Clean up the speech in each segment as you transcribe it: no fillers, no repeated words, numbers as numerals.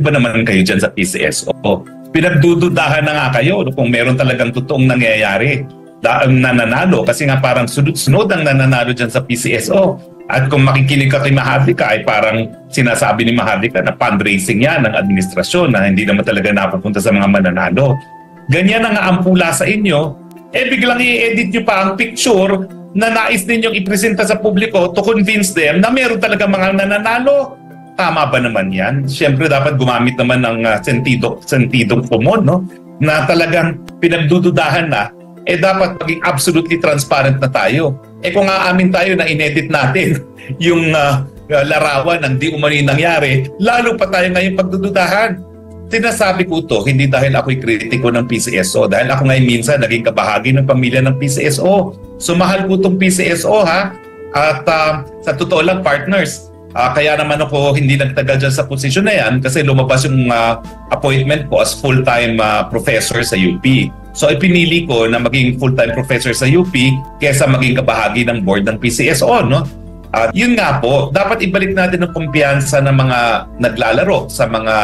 ba naman kayo dyan sa PCSO? Pinagdududahan na nga kayo kung meron talagang totoong nangyayari na nananalo kasi nga parang sunod-sunod ang nananalo dyan sa PCSO. At kung makikinig ka kay Mahardika ay parang sinasabi ni Mahardika na fundraising yan ng administrasyon na hindi naman talaga napupunta sa mga mananalo. Ganyan ang ampula sa inyo, biglang i-edit nyo pa ang picture na nais ninyong ipresenta sa publiko to convince them na meron talaga mga nananalo. Tama ba naman yan? Siyempre dapat gumamit naman ng sentidong komon, no? Na talagang pinagdududahan na, dapat maging absolutely transparent na tayo. Kung aamin tayo na inedit natin yung larawan ng di umano'y nangyari, lalo pa tayo ngayon pagdududahan. Sinasabi ko to, hindi dahil ako'y kritiko ng PCSO, dahil ako ngayon minsan naging kabahagi ng pamilya ng PCSO. So mahal ko itong PCSO ha, at sa totoo lang partners, kaya naman ako hindi nagtagal dyan sa posisyon na yan kasi lumabas yung appointment ko as full-time professor sa UP. So ipinili ko na maging full-time professor sa UP kaysa maging kabahagi ng board ng PCSO, no? Yun nga po, dapat ibalik natin ang kumpiyansa ng mga naglalaro sa mga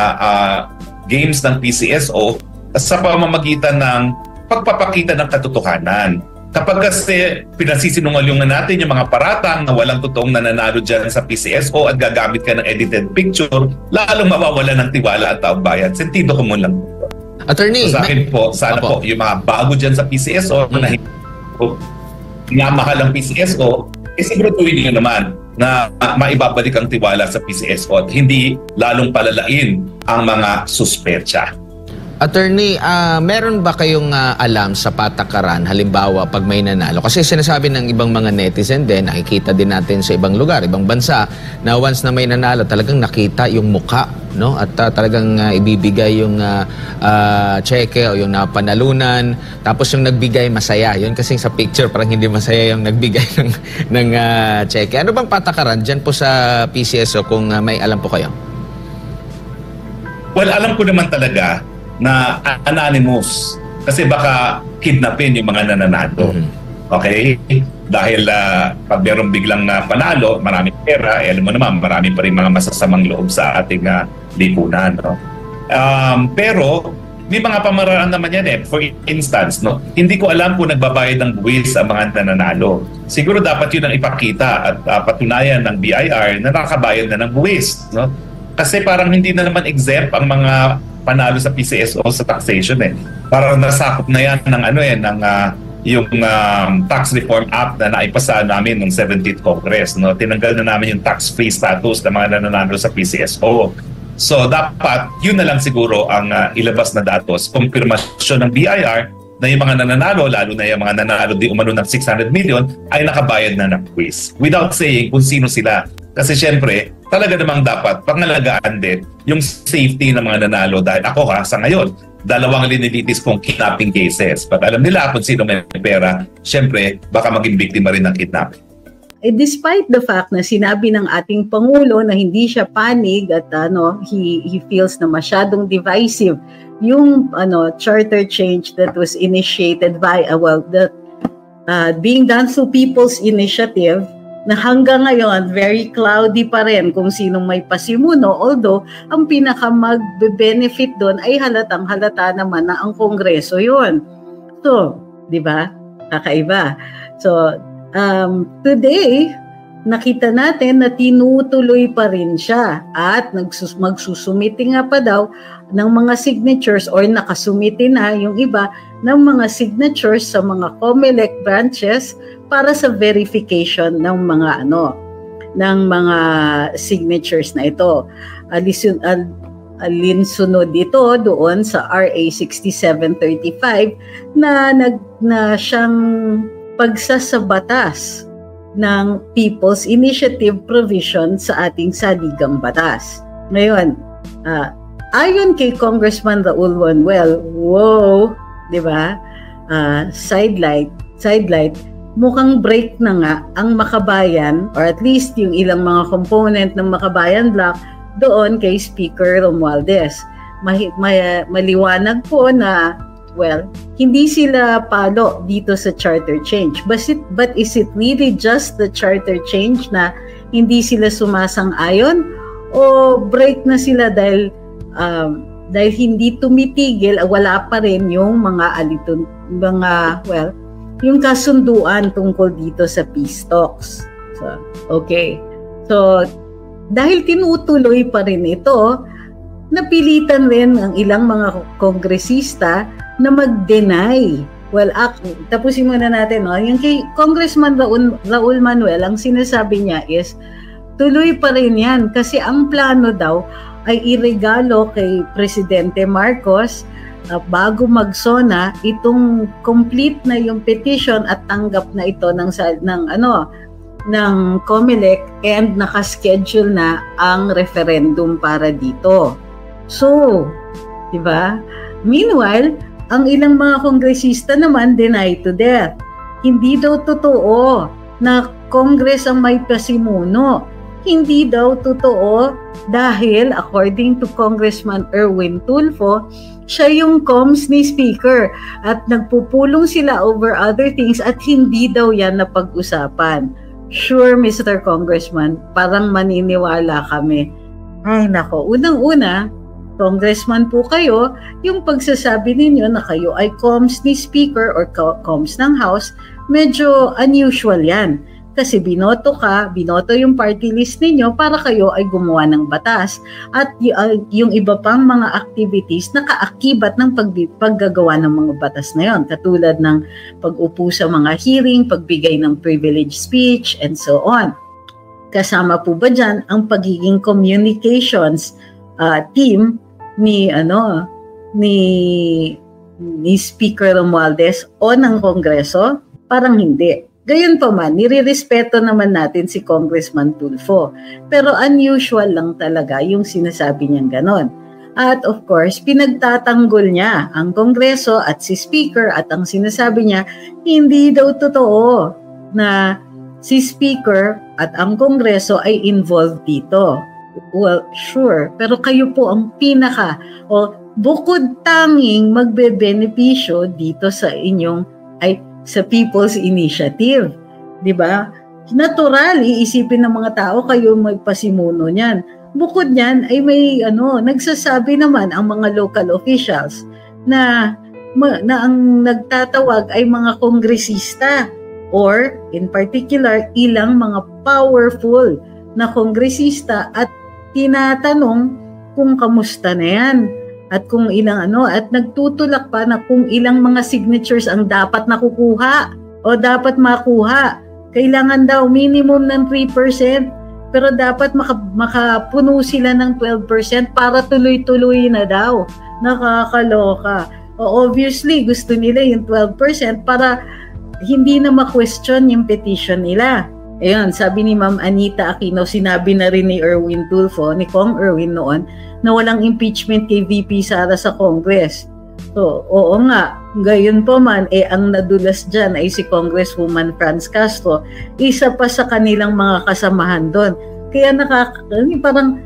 games ng PCSO sa pamamagitan ng pagpapakita ng katotohanan. Kapag kasi pinasisinungalingan natin yung mga paratang na walang totoong nananalo dyan sa PCSO at gagamit ka ng edited picture, lalong mawawala ng tiwala at taong bayan. Sentido ko mo lang. Attorney, so sa akin po, sana po, yung mga bago dyan sa PCSO na hinamahal ang PCSO, siguraduhin nyo naman na maibabalik ang tiwala sa PCSO at hindi lalong palalain ang mga suspecha. Attorney, meron ba kayong alam sa patakaran, halimbawa pag may nanalo? Kasi sinasabi ng ibang mga netizen din, nakikita din natin sa ibang lugar, ibang bansa, na once na may nanalo, talagang nakita yung mukha, no? At talagang ibibigay yung cheque o yung napanalunan. Tapos yung nagbigay, masaya. Yun kasi sa picture, parang hindi masaya yung nagbigay ng cheque. Ano bang patakaran dyan po sa PCSO kung may alam po kayo? Well, alam ko naman talaga na anonymous kasi baka kidnapin yung mga nananalo. Okay? Dahil pag meron biglang panalo, maraming pera, alam mo naman, marami pa rin mga masasamang loob sa ating lipunan. No? Pero may mga pamaraan naman yan For instance, no, hindi ko alam kung nagbabayad ng buwis ang mga nananalo. Siguro dapat yun ang ipakita at patunayan ng BIR na nakakabayad na ng buwis. No? Kasi parang hindi na naman exempt ang mga panalo sa PCSO sa taxation Parang nasakop na yan ng yung Tax Reform Act na naipasa namin ng 17th Congress, no? Tinanggal na namin yung tax-free status ng mga nananalo sa PCSO. So dapat yun na lang siguro ang ilabas na datos, kumpirmasyon ng BIR na yung mga nananalo, lalo na yung mga nananalo di umano ng 600 million ay nakabayad na ng buwis without saying kung sino sila. Kasi syempre, talaga namang dapat pangalagaan din yung safety ng mga nanalo dahil ako sa ngayon, 2 linilitis kong kidnapping cases. Pag alam nila kung sino may pera, syempre, baka maging biktima rin ng kidnapping. Despite the fact na sinabi ng ating Pangulo na hindi siya panig at he feels na masyadong divisive yung charter change that was initiated by being done through People's Initiative, na hanggang ngayon, very cloudy pa rin kung sinong may pasimuno. Although, ang pinaka mag-benefit doon ay halata naman na ang Kongreso yun. So, di ba? Kakaiba. So, today, nakita natin na tinutuloy pa rin siya at magsusumiti nga pa daw ng mga signatures or nakasumiti na yung iba ng mga signatures sa mga COMELEC branches para sa verification ng mga signatures na ito. Alinsunod dito doon sa RA 6735 na siyang pagsasabatas ng People's Initiative provision sa ating saligang batas. Ngayon, ayon kay Congressman Raul Manuel, di ba? Sidelight, mukhang break na nga ang Makabayan or at least yung ilang mga component ng Makabayan Bloc doon kay Speaker Romualdez. Maliwanag po na, hindi sila palo dito sa charter change. But is it really just the charter change na hindi sila sumasang-ayon o break na sila dahil dahil hindi tumitigil, wala pa rin yung yung kasunduan tungkol dito sa peace talks. So, okay. So, dahil tinutuloy pa rin ito, napilitan rin ang ilang mga kongresista na mag-deny. Well, tapusin muna natin. No? Yung kay Congressman Raul Manuel, ang sinasabi niya is, tuloy pa rin yan kasi ang plano daw ay iregalo kay Presidente Marcos bago mag-SONA itong complete na yung petition at tanggap na ito ng COMELEC and nakaschedule na ang referendum para dito. So, di ba? Meanwhile, ang ilang mga kongresista naman deny to death. Hindi daw totoo na Congress ang may pasimuno. Hindi daw totoo dahil according to Congressman Erwin Tulfo, siya yung comms ni Speaker at nagpupulong sila over other things at hindi daw yan napag-usapan. Sure, Mr. Congressman, parang maniniwala kami. Ay nako, unang-una, Congressman po kayo, yung pagsasabi ninyo na kayo ay comms ni Speaker or comms ng House, medyo unusual yan. Kasi binoto yung party list ninyo para kayo ay gumawa ng batas at yung iba pang mga activities na kaakibat ng paggagawa ng mga batas na yon, katulad ng pag-upo sa mga hearing, pagbigay ng privilege speech, and so on. Kasama po ba dyan ang pagiging communications team ni Speaker Romualdez o ng Kongreso? Parang hindi. Gayunpaman, nirirespeto naman natin si Congressman Tulfo. Pero unusual lang talaga yung sinasabi niyang ganon. At of course, pinagtatanggol niya ang Kongreso at si Speaker at ang sinasabi niya, hindi daw totoo na si Speaker at ang Kongreso ay involved dito. Well, sure. Pero kayo po ang bukod tanging magbebenepisyo dito sa sa People's Initiative. 'Di ba? Natural, iisipin ng mga tao kayo magpasimuno niyan. Bukod niyan ay may nagsasabi naman ang mga local officials na ang nagtatawag ay mga kongresista or in particular ilang mga powerful na kongresista at tinatanong kung kamusta na yan. At kung ilang at nagtutulak pa na kung ilang mga signatures ang dapat nakukuha o dapat makuha. Kailangan daw minimum ng 3%, pero dapat makapuno sila ng 12% para tuloy-tuloy na daw. Nakakaloka. Obviously, gusto nila yung 12% para hindi na ma-question yung petition nila. Ayun, sabi ni Ma'am Anita Aquino, sinabi na rin ni Erwin Tulfo, ni Kong Erwin noon, na walang impeachment kay VP Sara sa Congress. So, oo nga, gayon po man, ang nadulas dyan ay si Congresswoman Franz Castro, isa pa sa kanilang mga kasamahan doon. Kaya parang,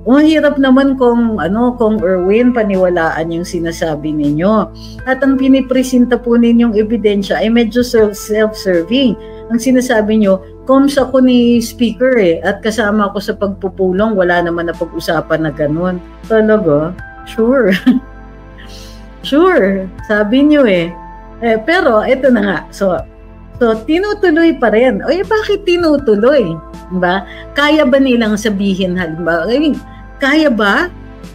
mahirap naman kung Erwin, paniwalaan yung sinasabi ninyo. At ang pinipresenta po ninyong ebidensya ay medyo self-serving. Ang sinasabi nyo, comms ako ni Speaker at kasama ako sa pagpupulong, wala naman na pag-usapan na ganun. Talaga? Sure. Sure, sabi nyo pero ito na nga, so tinutuloy pa rin. Bakit tinutuloy? Diba? Kaya ba nilang sabihin, halimbawa, kaya ba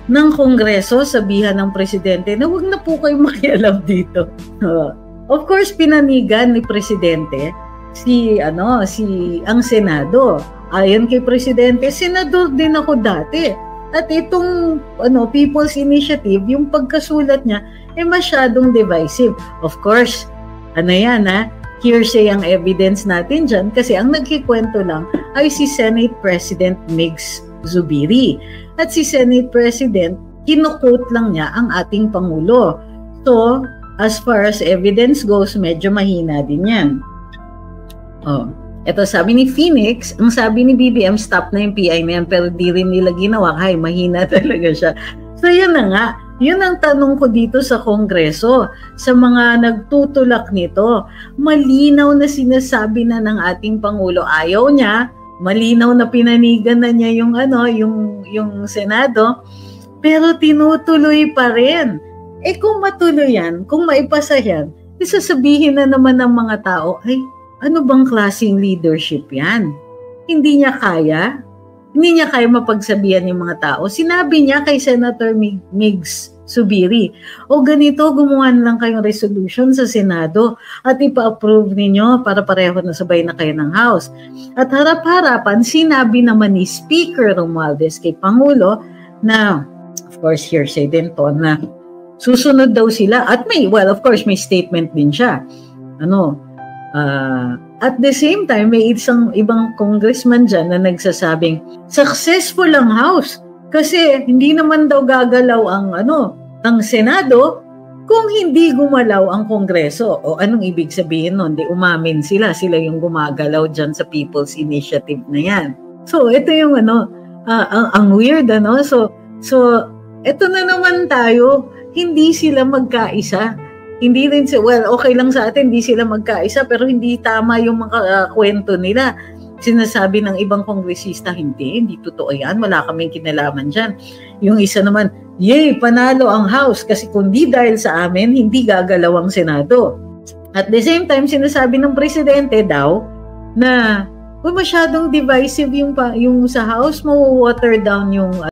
ng Kongreso sabihan ng Presidente na huwag na po kayo makialam dito? Of course, pinanigan ni Presidente ang Senado. Ayon kay Presidente, senador din ako dati. At itong People's Initiative, yung pagkasulat niya masyadong divisive. Of course, hearsay ang evidence natin dyan kasi ang nagkikwento lang ay si Senate President Migs Zubiri. At si Senate President, kinukot lang niya ang ating Pangulo. So, as far as evidence goes, medyo mahina din yan. Ito sabi ni Phoenix, ang sabi ni BBM, stop na yung PI na yan, pero di rin nila ginawa. Mahina talaga siya. So yun na nga, yun ang tanong ko dito sa Kongreso, sa mga nagtutulak nito. Malinaw na sinasabi na ng ating Pangulo, ayaw niya, malinaw na pinanigan na niya yung Senado, pero tinutuloy pa rin. Kung matuloy yan, kung maipasa yan, sasabihin na naman ng mga tao, ay, ano bang klaseng leadership yan? Hindi niya kaya? Hindi niya kaya mapagsabihan yung mga tao. Sinabi niya kay Senator Migs Zubiri, o ganito, gumawa lang kayong resolution sa Senado at ipa-approve ninyo para pareho na sabay na kayo ng House. At harap-harapan, sinabi naman ni Speaker Romualdez kay Pangulo na, of course, hearsay din to, na susunod daw sila. At of course, may statement din siya. At the same time, may isang ibang congressman dyan na nagsasabing, successful ang House kasi hindi naman daw gagalaw ang Senado kung hindi gumalaw ang Kongreso. O anong ibig sabihin nun? Di umamin sila yung gumagalaw dyan sa People's Initiative na yan. So, ito yung ang weird, So, ito na naman tayo, hindi sila magkaisa. Hindi rin okay lang sa atin, hindi sila magkaisa, pero hindi tama yung mga kwento nila. Sinasabi ng ibang kongresista, hindi totoo yan, wala kaming kinalaman dyan. Yung isa naman, yay, panalo ang House kasi kundi dahil sa amin, hindi gagalaw ang Senado. At the same time, sinasabi ng presidente daw na masyadong divisive yung sa House, mawawater down yung